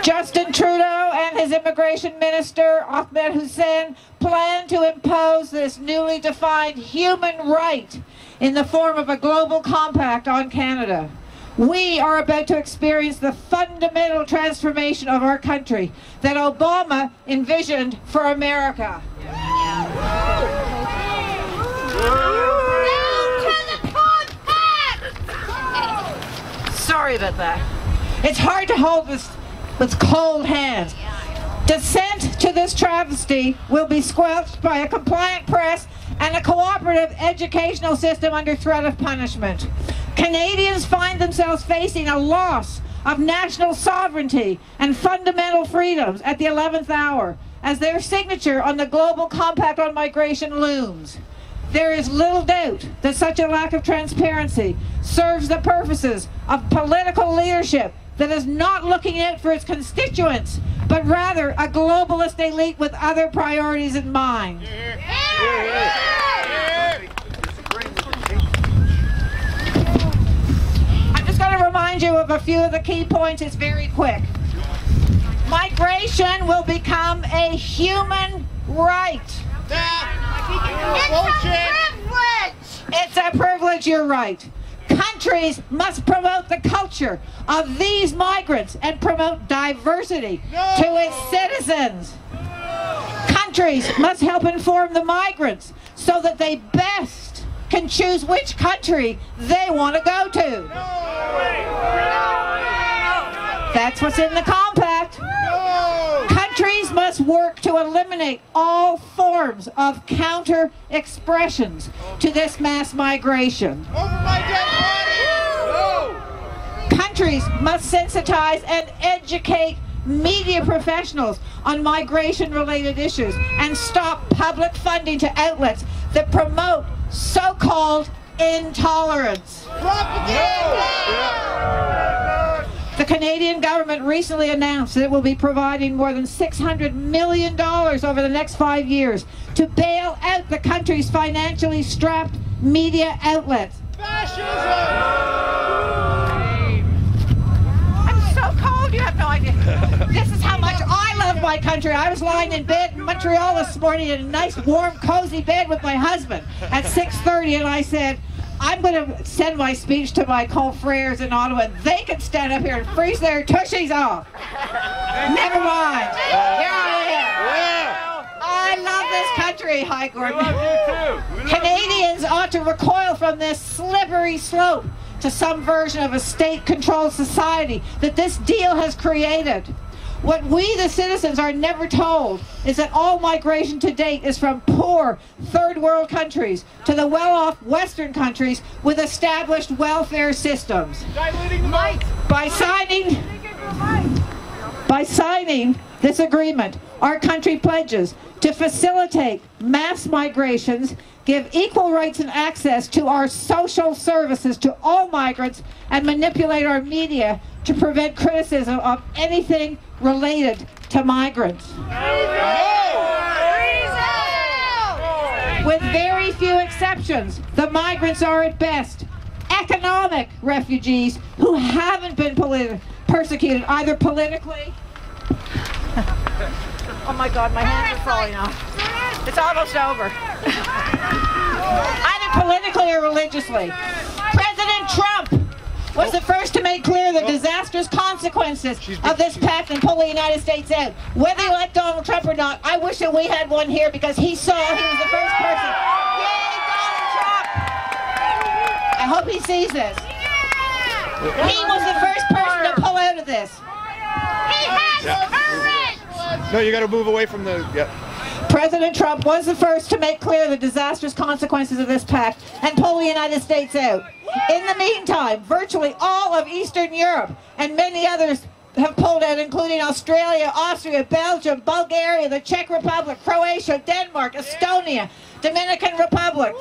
Justin Trudeau and his immigration minister, Ahmed Hussein, plan to impose this newly defined human right in the form of a global compact on Canada. We are about to experience the fundamental transformation of our country that Obama envisioned for America. Sorry about that. It's hard to hold this with cold hands. Dissent to this travesty will be squelched by a compliant press and a cooperative educational system under threat of punishment. Canadians find themselves facing a loss of national sovereignty and fundamental freedoms at the 11th hour as their signature on the Global Compact on Migration looms. There is little doubt that such a lack of transparency serves the purposes of political leadership that is not looking out for its constituents, but rather a globalist elite with other priorities in mind. I'm just going to remind you of a few of the key points. It's very quick. Migration will become a human right. It's a privilege! It's a privilege, you're right. Countries must promote the culture of these migrants and promote diversity to its citizens. Countries must help inform the migrants so that they best can choose which country they want to go to. That's what's in the compact. Countries must work to eliminate all forms of counter-expressions to this mass migration. Countries must sensitize and educate media professionals on migration-related issues and stop public funding to outlets that promote so-called intolerance. The Canadian government recently announced that it will be providing more than $600 million over the next 5 years to bail out the country's financially strapped media outlets. I'm so cold, you have no idea. This is how much I love my country. I was lying in bed in Montreal this morning in a nice, warm, cozy bed with my husband at 6:30, and I said, I'm going to send my speech to my confrères in Ottawa. They can stand up here and freeze their tushies off. Never mind. Here I am. I love this country, Hi Gordon. We love you too. Canadians ought to recoil from this slippery slope to some version of a state-controlled society that this deal has created. What we, the citizens, are never told is that all migration to date is from poor third world countries to the well-off Western countries with established welfare systems. By signing this agreement, our country pledges to facilitate mass migrations, give equal rights and access to our social services to all migrants, and manipulate our media to prevent criticism of anything related to migrants. With very few exceptions, the migrants are at best economic refugees who haven't been persecuted either politically. Oh my God, my hands are falling off. It's almost over. Either politically or religiously. President Trump was the first to make clear the disastrous consequences of this pact and pull the United States out. Whether you like Donald Trump or not, I wish that we had one here because he was the first person. Yay, Donald Trump! I hope he sees this. He was the first person to pull out of this. He has courage! No, you got to move away from the... President Trump was the first to make clear the disastrous consequences of this pact and pull the United States out. In the meantime, virtually all of Eastern Europe and many others have pulled out, including Australia, Austria, Belgium, Bulgaria, the Czech Republic, Croatia, Denmark, Estonia, Dominican Republic,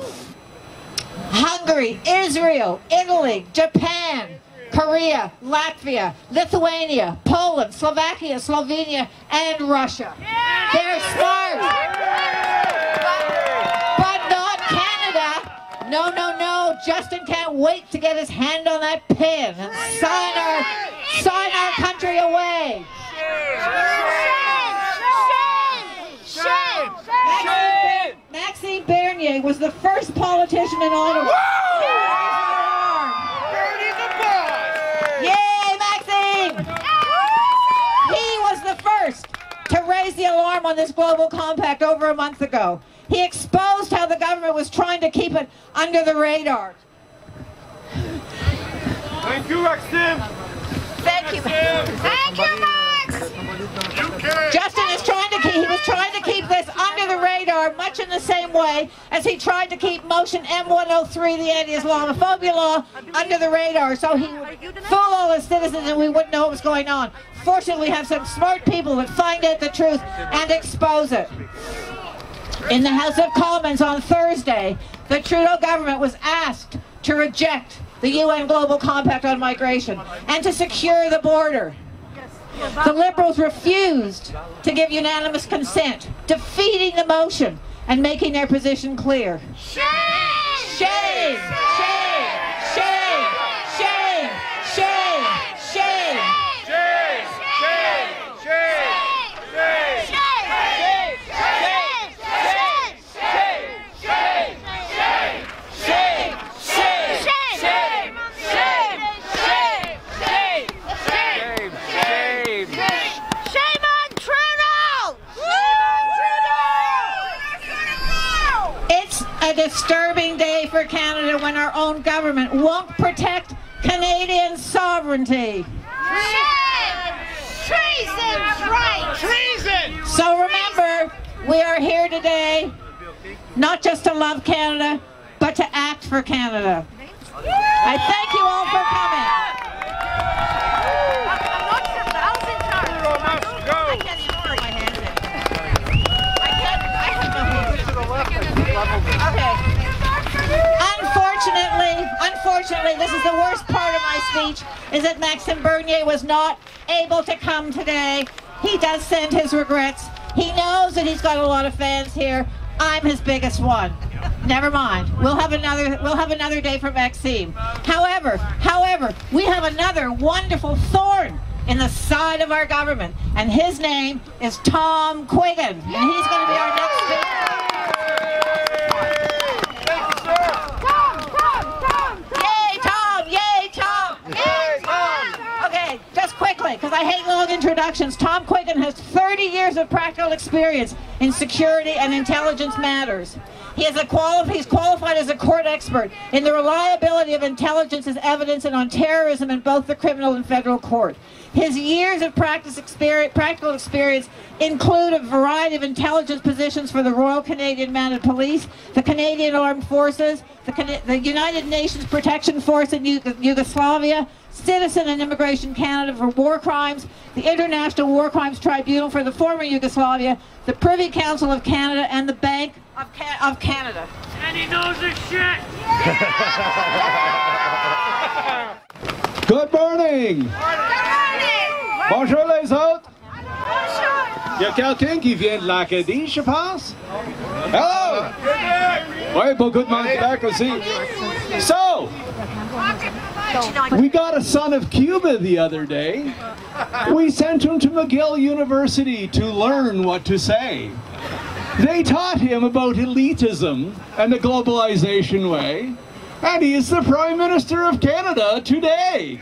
Hungary, Israel, Italy, Japan, Korea, Latvia, Lithuania, Poland, Slovakia, Slovenia, and Russia. They're smart. But not Canada. No, no, no. Justin can't wait to get his hand on that pen and sign our country away. Maxime Bernier was the first politician in Ottawa. Bernie the boss! Yay, Maxime! He was the first to raise the alarm on this global compact over a month ago. He exposed how the government was trying to keep it under the radar. Thank you, Maxime! Thank you. Thank you, Max! Justin is he was trying to keep this under the radar, much in the same way as he tried to keep motion M103, the anti-Islamophobia law, under the radar, so he would fool all his citizens and we wouldn't know what was going on. Fortunately, we have some smart people that find out the truth and expose it. In the House of Commons on Thursday, the Trudeau government was asked to reject the UN Global Compact on Migration and to secure the border. The Liberals refused to give unanimous consent, defeating the motion and making their position clear. Shame! Shame! Shame! Shame! Shame! Shame! Shame! A disturbing day for Canada when our own government won't protect Canadian sovereignty. Treason's right! Treason! So remember, we are here today not just to love Canada, but to act for Canada. I thank you all for coming. I'm not sure Val's in charge. Trudeau must go! I can't even put my hands in. Okay. Unfortunately, this is the worst part of my speech, is that Maxime Bernier was not able to come today. He does send his regrets. He knows that he's got a lot of fans here. I'm his biggest one. Never mind. We'll have another day for Maxime. However, we have another wonderful thorn in the side of our government, and his name is Tom Quiggin, and he's going to be our next speaker. Okay, just quickly, because I hate long introductions. Tom Quiggin has 30 years of practical experience in security and intelligence matters. He's qualified as a court expert in the reliability of intelligence as evidence and on terrorism in both the criminal and federal court. His years of practical experience include a variety of intelligence positions for the Royal Canadian Mounted Police, the Canadian Armed Forces, the United Nations Protection Force in Yugoslavia, Citizen and Immigration Canada for war crimes, the International War Crimes Tribunal for the former Yugoslavia, the Privy Council of Canada, and the Bank of Canada. And he knows his shit! Good morning! Bonjour les autres! Il y a quelqu'un qui vient de l'Acadie, je pense? Hello! Oui, beaucoup de monde Québec aussi. So, we got a son of Cuba the other day. We sent him to McGill University to learn what to say. They taught him about elitism and the globalization way, and he is the Prime Minister of Canada today.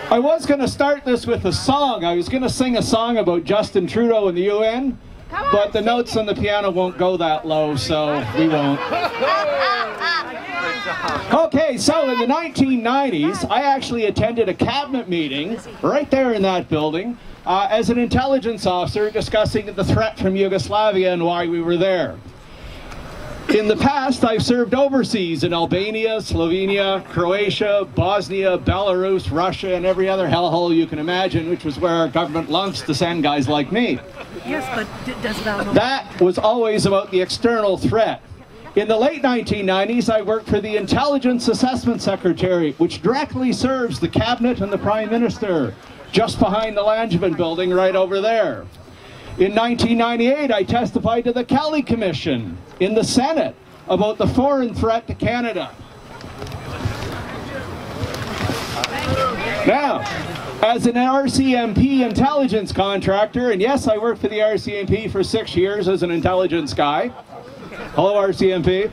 I was going to start this with a song. I was going to sing a song about Justin Trudeau and the UN, but the notes on the piano won't go that low, so we won't. Okay, so in the 1990s, I actually attended a cabinet meeting right there in that building as an intelligence officer discussing the threat from Yugoslavia and why we were there. In the past, I've served overseas in Albania, Slovenia, Croatia, Bosnia, Belarus, Russia, and every other hellhole you can imagine, which was where our government loves to send guys like me. Yes, but does Val know? That was always about the external threat. In the late 1990s, I worked for the Intelligence Assessment Secretariat, which directly serves the Cabinet and the Prime Minister, just behind the Langevin building right over there. In 1998, I testified to the Kelly Commission in the Senate about the foreign threat to Canada. Now, as an RCMP intelligence contractor, and yes, I worked for the RCMP for 6 years as an intelligence guy. Hello, RCMP.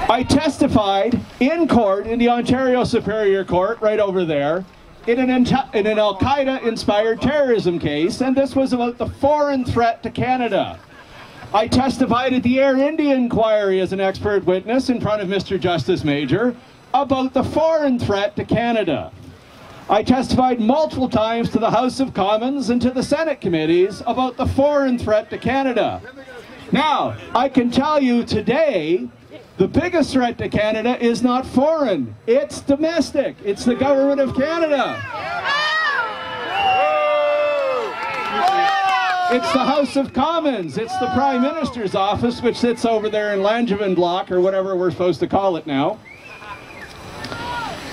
I testified in court in the Ontario Superior Court, right over there, in an Al-Qaeda-inspired terrorism case, and this was about the foreign threat to Canada. I testified at the Air India inquiry as an expert witness in front of Mr. Justice Major about the foreign threat to Canada. I testified multiple times to the House of Commons and to the Senate committees about the foreign threat to Canada. Now, I can tell you today, the biggest threat to Canada is not foreign, it's domestic. It's the government of Canada. It's the House of Commons. It's the Prime Minister's office, which sits over there in Langevin Block, or whatever we're supposed to call it now.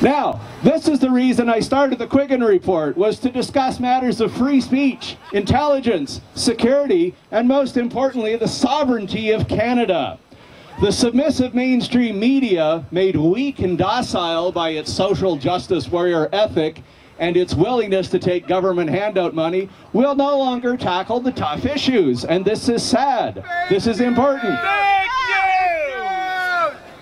Now, this is the reason I started the Quiggin Report, was to discuss matters of free speech, intelligence, security, and most importantly, the sovereignty of Canada. The submissive mainstream media, made weak and docile by its social justice warrior ethic and its willingness to take government handout money, will no longer tackle the tough issues. And this is sad. This is important.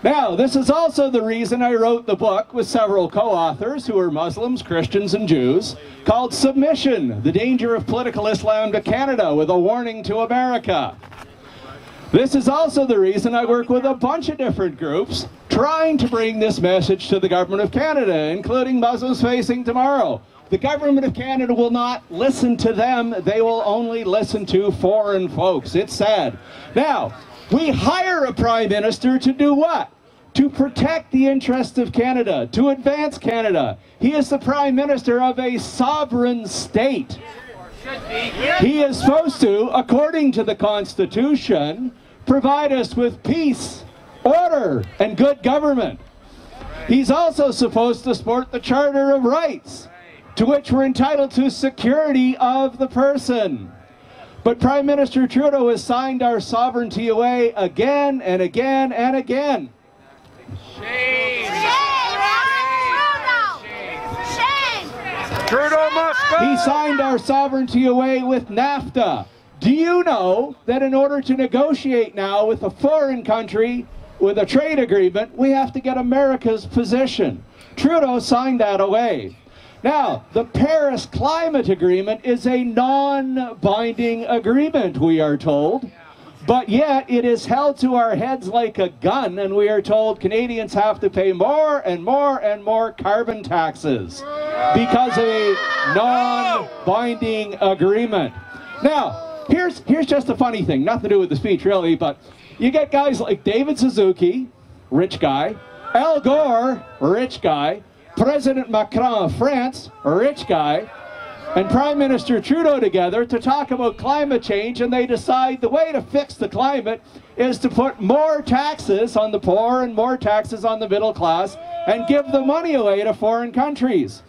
Now, this is also the reason I wrote the book with several co-authors who are Muslims, Christians, and Jews, called Submission: The Danger of Political Islam to Canada, with a warning to America. This is also the reason I work with a bunch of different groups trying to bring this message to the Government of Canada, including Muslims Facing Tomorrow. The Government of Canada will not listen to them, they will only listen to foreign folks. It's sad. Now, we hire a Prime Minister to do what? To protect the interests of Canada, to advance Canada. He is the Prime Minister of a sovereign state. He is supposed to, according to the Constitution, provide us with peace, order, and good government. He's also supposed to support the Charter of Rights, to which we're entitled to security of the person. But Prime Minister Trudeau has signed our sovereignty away again and again and again. Shame! Shame! Trudeau must go! He signed our sovereignty away with NAFTA. Do you know that in order to negotiate now with a foreign country with a trade agreement, we have to get America's position? Trudeau signed that away. Now, the Paris Climate Agreement is a non-binding agreement, we are told, but yet it is held to our heads like a gun, and we are told Canadians have to pay more and more and more carbon taxes because of a non-binding agreement. Now, here's just a funny thing, nothing to do with the speech really, but you get guys like David Suzuki, rich guy, Al Gore, rich guy, President Macron of France, a rich guy, and Prime Minister Trudeau together to talk about climate change, and they decide the way to fix the climate is to put more taxes on the poor and more taxes on the middle class and give the money away to foreign countries.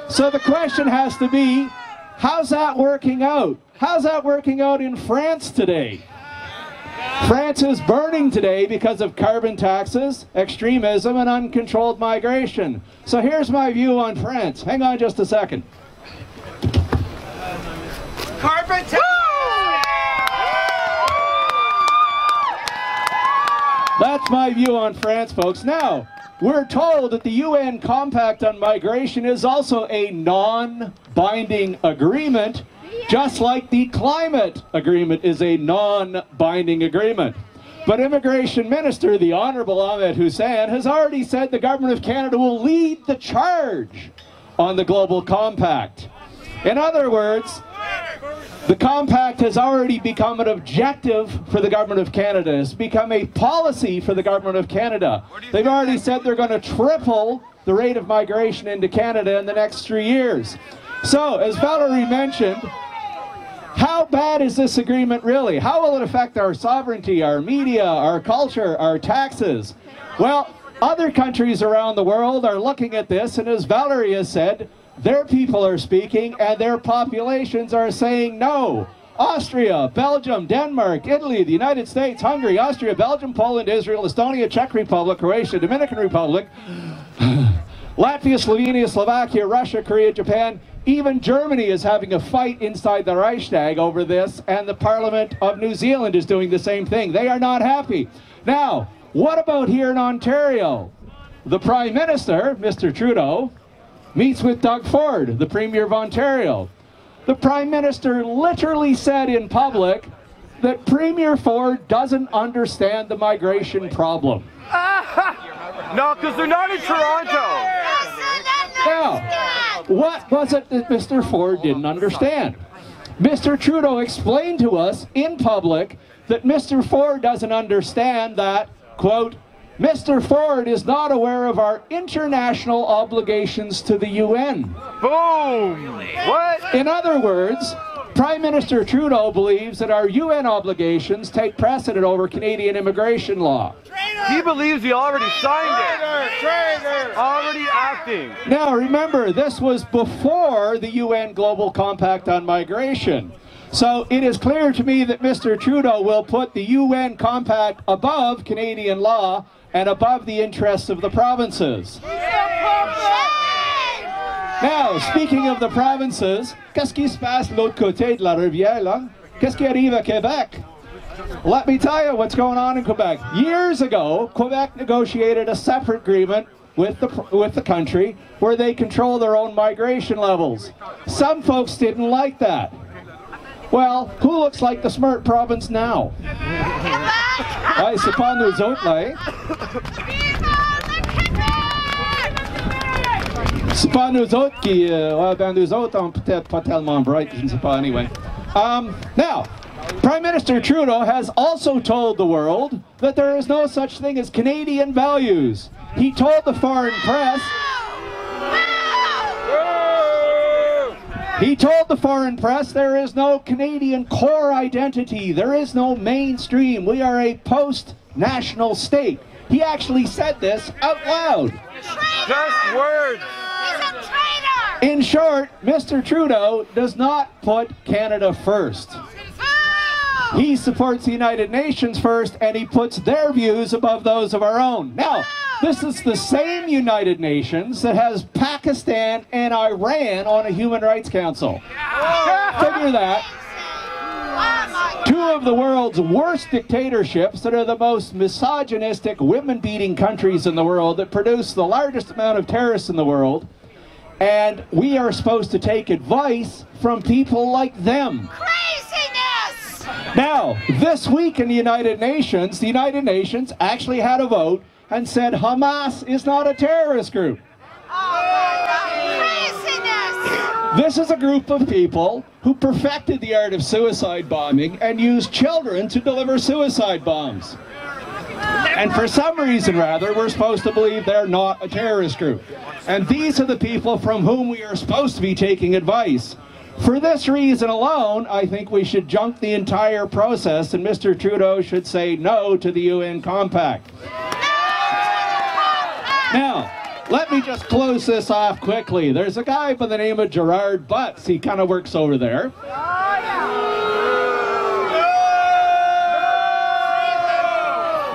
So the question has to be, how's that working out? How's that working out in France today? France is burning today because of carbon taxes, extremism, and uncontrolled migration. So here's my view on France. Hang on just a second. Carbon tax! That's my view on France, folks. Now, we're told that the UN Compact on Migration is also a non-binding agreement, just like the climate agreement is a non-binding agreement. But Immigration Minister, the Honourable Ahmed Hussein, has already said the Government of Canada will lead the charge on the Global Compact. In other words, the Compact has already become an objective for the Government of Canada. It's become a policy for the Government of Canada. They've already said they're going to triple the rate of migration into Canada in the next 3 years. So, as Valerie mentioned, how bad is this agreement really? How will it affect our sovereignty, our media, our culture, our taxes? Well, other countries around the world are looking at this, and as Valerie has said, their people are speaking and their populations are saying no. Austria, Belgium, Denmark, Italy, the United States, Hungary, Austria, Belgium, Poland, Israel, Estonia, Czech Republic, Croatia, Dominican Republic, Latvia, Slovenia, Slovakia, Russia, Korea, Japan, even Germany is having a fight inside the Reichstag over this, and the Parliament of New Zealand is doing the same thing. They are not happy. Now, what about here in Ontario? The Prime Minister, Mr. Trudeau, meets with Doug Ford, the Premier of Ontario. The Prime Minister literally said in public that Premier Ford doesn't understand the migration problem. No, because they're not in Toronto. Now, what was it that Mr. Ford didn't understand? Mr. Trudeau explained to us in public that Mr. Ford doesn't understand that, quote, Mr. Ford is not aware of our international obligations to the UN. Boom! What? In other words, Prime Minister Trudeau believes that our UN obligations take precedent over Canadian immigration law. He believes he already signed it. Traitor! Already acting. Now remember, this was before the UN Global Compact on Migration. So it is clear to me that Mr. Trudeau will put the UN Compact above Canadian law and above the interests of the provinces. Now, speaking of the provinces, qu'est-ce qui se passe de l'autre côté de la rivière, là? Qu'est-ce qui arrive à Quebec? Let me tell you what's going on in Quebec. Years ago, Quebec negotiated a separate agreement with the country where they control their own migration levels. Some folks didn't like that. Well, who looks like the smart province now? Ouais, c'est pas nous autres, là, c'est pas nous autres qui... ben nous autres, on peut-être pas tellement bright, je ne sais pas, anyway. Now, Prime Minister Trudeau has also told the world that there is no such thing as Canadian values. He told the foreign press... He told the foreign press there is no Canadian core identity. There is no mainstream. We are a post-national state. He actually said this out loud. Just words. He's a traitor! In short, Mr. Trudeau does not put Canada first. He supports the United Nations first, and he puts their views above those of our own. Now, this is the same United Nations that has Pakistan and Iran on a Human Rights Council. Figure that. Two of the world's worst dictatorships that are the most misogynistic, women-beating countries in the world that produce the largest amount of terrorists in the world. And we are supposed to take advice from people like them. Craziness! Now, this week in the United Nations actually had a vote and said Hamas is not a terrorist group. Oh my God! Craziness! This is a group of people who perfected the art of suicide bombing and used children to deliver suicide bombs. And for some reason, rather, we're supposed to believe they're not a terrorist group. And these are the people from whom we are supposed to be taking advice. For this reason alone, I think we should junk the entire process, and Mr. Trudeau should say no to the UN Compact. Now, let me just close this off quickly. There's a guy by the name of Gerard Butts. He kind of works over there.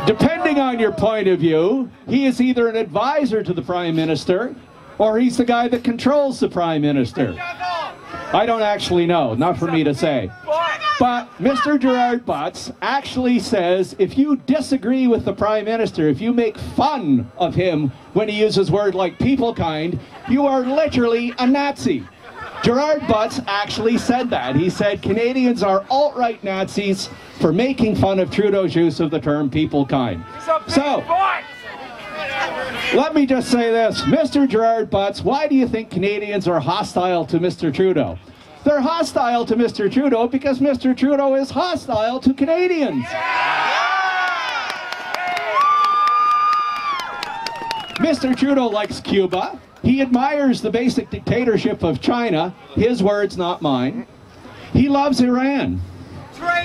Depending on your point of view, he is either an advisor to the Prime Minister, or he's the guy that controls the Prime Minister. I don't actually know, not for me to say. But Mr. Gerard Butts actually says if you disagree with the Prime Minister, if you make fun of him when he uses words like people kind, you are literally a Nazi. Gerard Butts actually said that. He said Canadians are alt-right Nazis for making fun of Trudeau's use of the term people kind. So, let me just say this. Mr. Gerard Butts, why do you think Canadians are hostile to Mr. Trudeau? They're hostile to Mr. Trudeau because Mr. Trudeau is hostile to Canadians. Mr. Trudeau likes Cuba. He admires the basic dictatorship of China. His words, not mine. He loves Iran.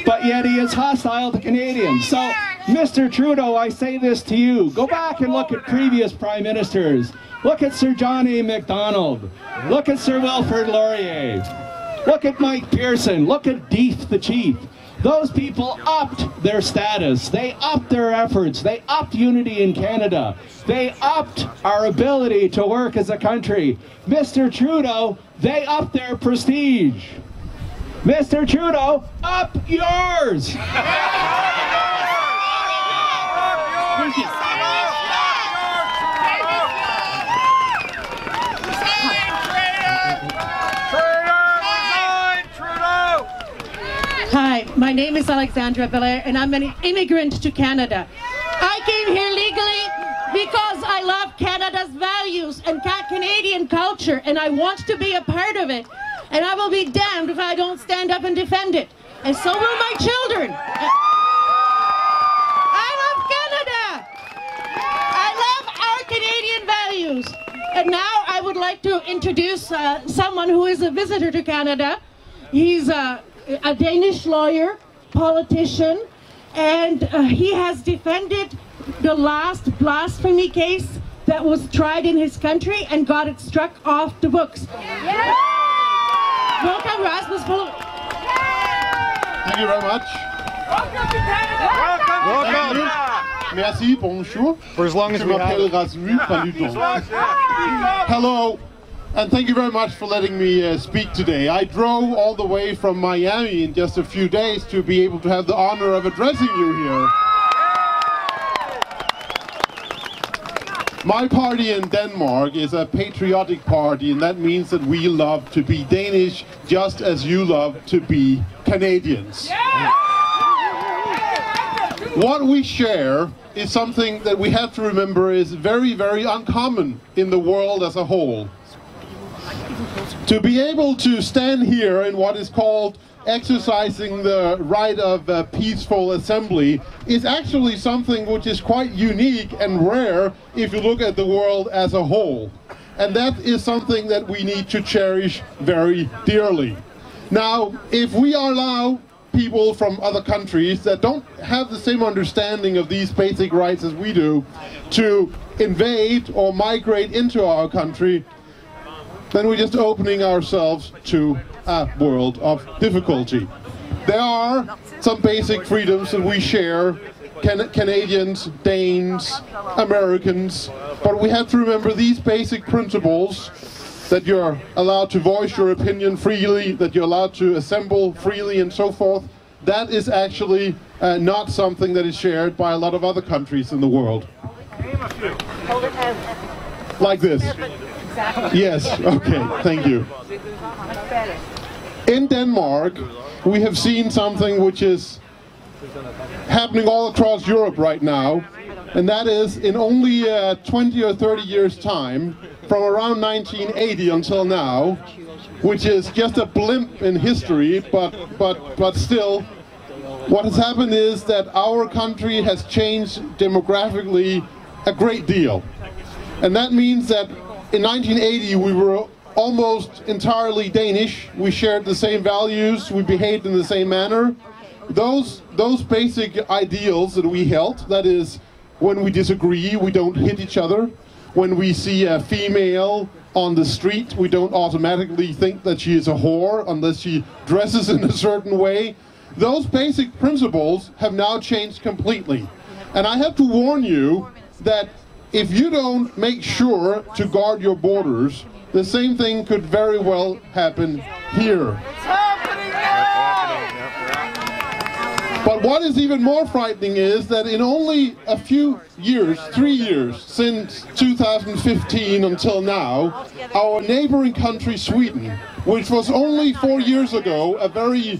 But yet he is hostile to Canadians. So, Mr. Trudeau, I say this to you. Go back and look at previous prime ministers. Look at Sir John A. Macdonald. Look at Sir Wilfrid Laurier. Look at Mike Pearson. Look at Deef the Chief. Those people upped their status. They upped their efforts. They upped unity in Canada. They upped our ability to work as a country. Mr. Trudeau, they upped their prestige. Mr. Trudeau, up yours! Thank you. Hi, my name is Alexandra Belair and I'm an immigrant to Canada. I came here legally because I love Canada's values and Canadian culture and I want to be a part of it. And I will be damned if I don't stand up and defend it. And so will my children. I love Canada. I love our Canadian values. And now I would like to introduce someone who is a visitor to Canada. He's a Danish lawyer, politician, and he has defended the last blasphemy case that was tried in his country and got it struck off the books. Yeah. Welcome, Rasmus. Thank you very much. Welcome to Canada. Welcome. Merci, bonjour. For as long as we m'appelle Rasmus Paluton. Hello. And thank you very much for letting me speak today. I drove all the way from Miami in just a few days to be able to have the honor of addressing you here. My party in Denmark is a patriotic party, and that means that we love to be Danish just as you love to be Canadians. What we share is something that we have to remember is very, very uncommon in the world as a whole. To be able to stand here in what is called exercising the right of peaceful assembly is actually something which is quite unique and rare if you look at the world as a whole. And that is something that we need to cherish very dearly. Now, if we allow people from other countries that don't have the same understanding of these basic rights as we do to invade or migrate into our country, then we're just opening ourselves to a world of difficulty. There are some basic freedoms that we share, Canadians, Danes, Americans, but we have to remember these basic principles, that you're allowed to voice your opinion freely, that you're allowed to assemble freely and so forth. That is actually not something that is shared by a lot of other countries in the world. Like this. Yes, okay, thank you. In Denmark, we have seen something which is happening all across Europe right now, and that is in only 20 or 30 years' time, from around 1980 until now, which is just a blimp in history, but still, what has happened is that our country has changed demographically a great deal. And that means that in 1980 we were almost entirely Danish. We shared the same values, we behaved in the same manner. Those basic ideals that we held, that is, when we disagree, we don't hit each other. When we see a female on the street, we don't automatically think that she is a whore unless she dresses in a certain way. Those basic principles have now changed completely. And I have to warn you that if you don't make sure to guard your borders, the same thing could very well happen here. It's happening now! But what is even more frightening is that in only a few years, 3 years, since 2015 until now, our neighboring country, Sweden, which was only 4 years ago a very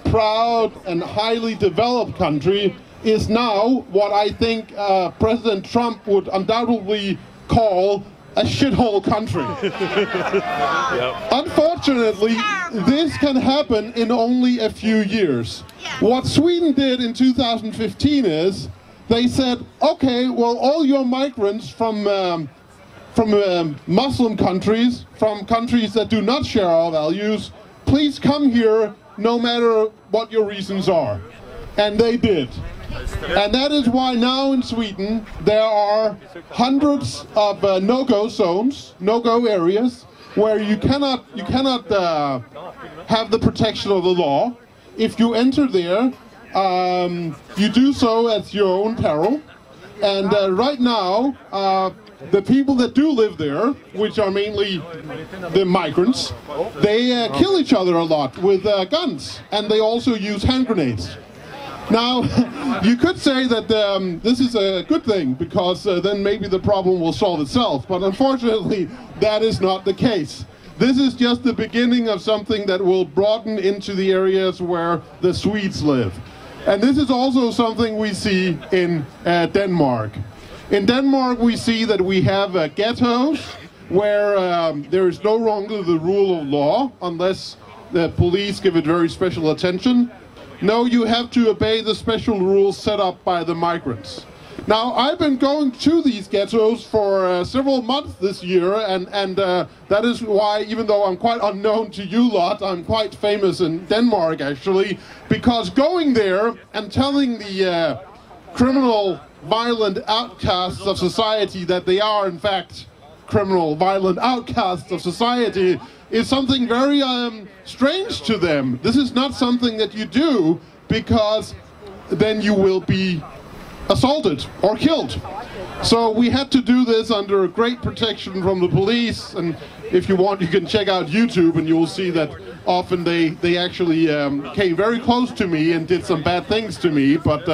proud and highly developed country, is now what I think President Trump would undoubtedly call a shithole country. Unfortunately, this can happen in only a few years. What Sweden did in 2015 is they said, okay, well, all your migrants from Muslim countries, from countries that do not share our values, please come here no matter what your reasons are. And they did. And that is why now in Sweden there are hundreds of no-go zones, no-go areas, where you cannot have the protection of the law. if you enter there, you do so at your own peril. And right now, the people that do live there, which are mainly the migrants, they kill each other a lot with guns, and they also use hand grenades. Now, you could say that this is a good thing, because then maybe the problem will solve itself, but unfortunately, that is not the case. This is just the beginning of something that will broaden into the areas where the Swedes live. And this is also something we see in Denmark. In Denmark, we see that we have ghettos where there is no longer the rule of law unless the police give it very special attention. No, you have to obey the special rules set up by the migrants. Now, I've been going to these ghettos for several months this year, and that is why, even though I'm quite unknown to you lot, I'm quite famous in Denmark, actually, because going there and telling the criminal, violent outcasts of society that they are, in fact, criminal, violent outcasts of society is something very strange to them. This is not something that you do because then you will be assaulted or killed. So we had to do this under great protection from the police, and if you want you can check out YouTube and you will see that often they actually came very close to me and did some bad things to me, but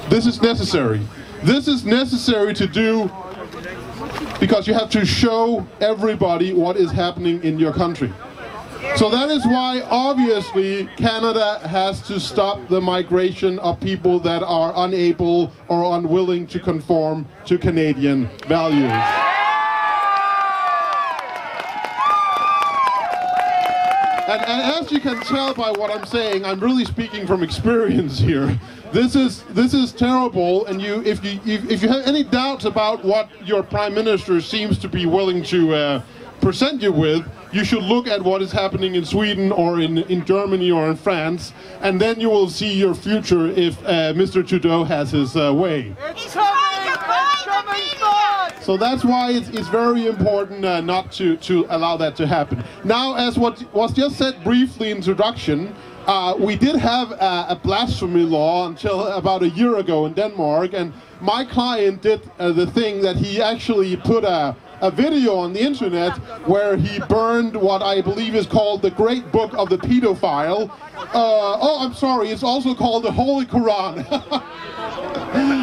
this is necessary. This is necessary to do because you have to show everybody what is happening in your country. So that is why, obviously, Canada has to stop the migration of people that are unable or unwilling to conform to Canadian values. And as you can tell by what I'm saying, I'm really speaking from experience here. This is terrible, and if you have any doubts about what your Prime Minister seems to be willing to present you with, you should look at what is happening in Sweden or in Germany or in France, and then you will see your future if Mr. Trudeau has his way. So that's why it's very important not to allow that to happen. Now, as what was just said briefly in introduction, we did have a blasphemy law until about a year ago in Denmark, and my client did the thing that he actually put a video on the internet where he burned what I believe is called the Great Book of the Pedophile. Oh, I'm sorry, it's also called the Holy Quran.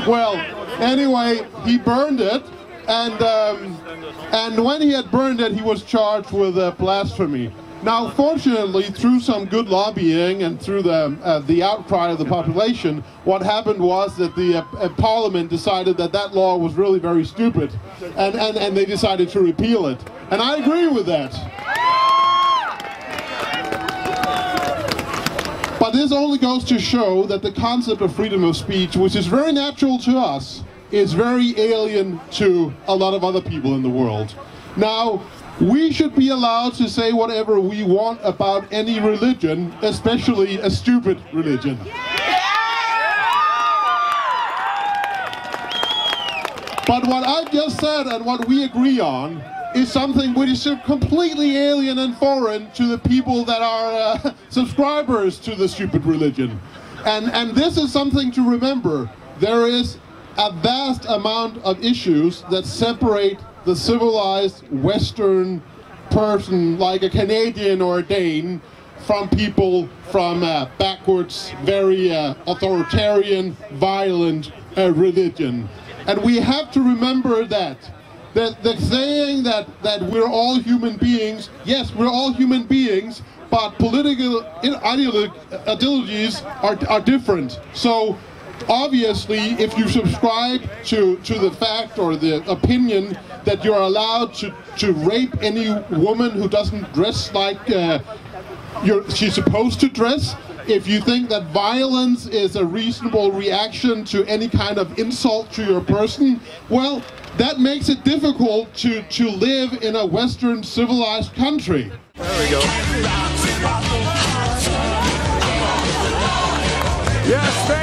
Well, anyway, he burned it, and when he had burned it, he was charged with blasphemy. Now, fortunately, through some good lobbying and through the outcry of the population, what happened was that the Parliament decided that that law was really very stupid, and they decided to repeal it. And I agree with that. But this only goes to show that the concept of freedom of speech, which is very natural to us, is very alien to a lot of other people in the world. Now, we should be allowed to say whatever we want about any religion, especially a stupid religion. But what I've just said and what we agree on is something which is completely alien and foreign to the people that are subscribers to the stupid religion. And this is something to remember. There is a vast amount of issues that separate the civilized Western person, like a Canadian or a Dane, from people from backwards, very authoritarian, violent religion. And we have to remember that the saying that we're all human beings, yes, we're all human beings, but political ideologies are different. So obviously, if you subscribe to the fact or the opinion that you're allowed to rape any woman who doesn't dress like she's supposed to dress, if you think that violence is a reasonable reaction to any kind of insult to your person, well, that makes it difficult to live in a Western civilized country. There we go. Yes,